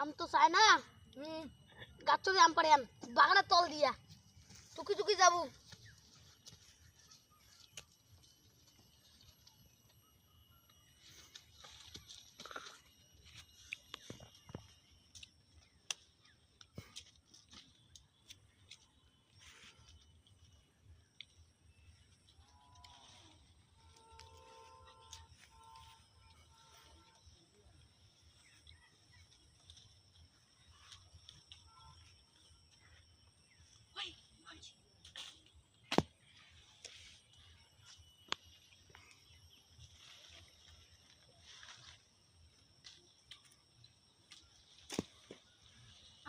আম তো চাই না গাছ আম পারে আম বাগানের তল দিয়া চুকি চুকি যাবো।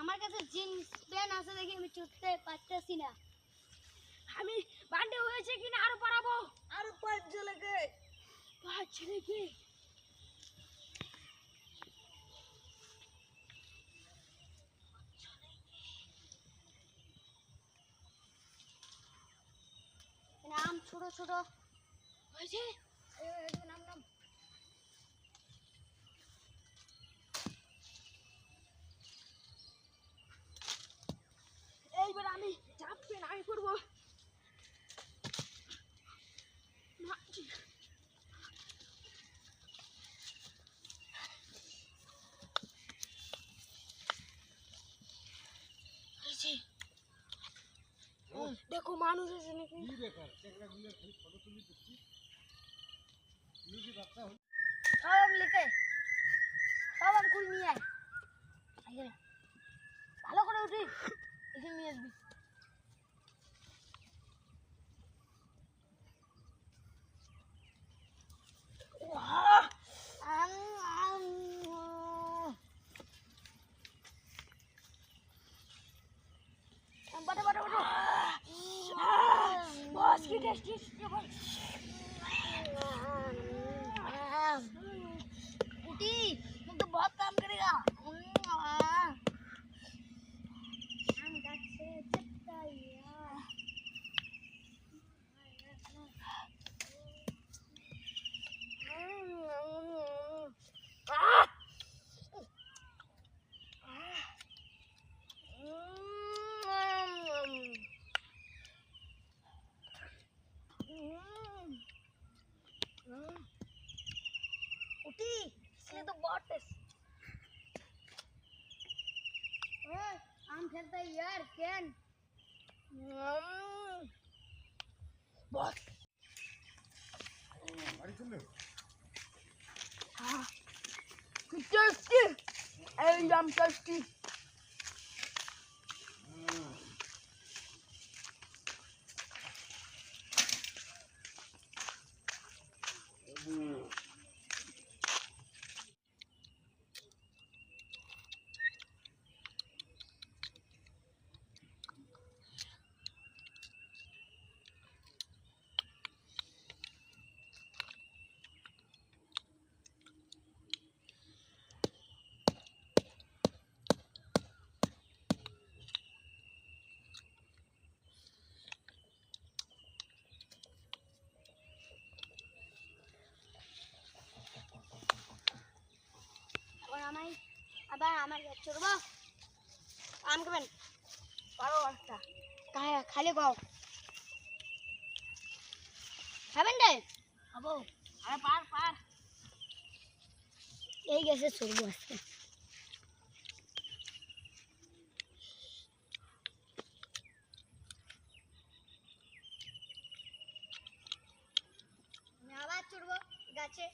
আমার কাছে জিন্স প্যান্ট আছে দেখি আমি চুটতে পারতেছি না। আমি বান্ডে হয়েছে কিনা আরো পারাবো। আরো পাঁচ ছেলেকে নাম ছোট ছোট হয়েছে। নাম নাম এইবার আমি চাপবেন আমি করবো। দেখো মানুষ আছে নাকি সব লিখে সব আম কুল নিয়ে আয় ভালো করে উঠি এখানে নিয়ে আসবি। बहुत काम करेगा। उठी इसलिए तो बहुत आम खेलता है यार कैन बहुत टेस्टी एकदम टेस्टी। আবার আমার গাছ চড়বো আম খাবেন পারো একটা খালি গাও খাবেন রে খাবো। আরে পার পার এই গেছে চড়বো আজকে। আবার চড়বো গাছে।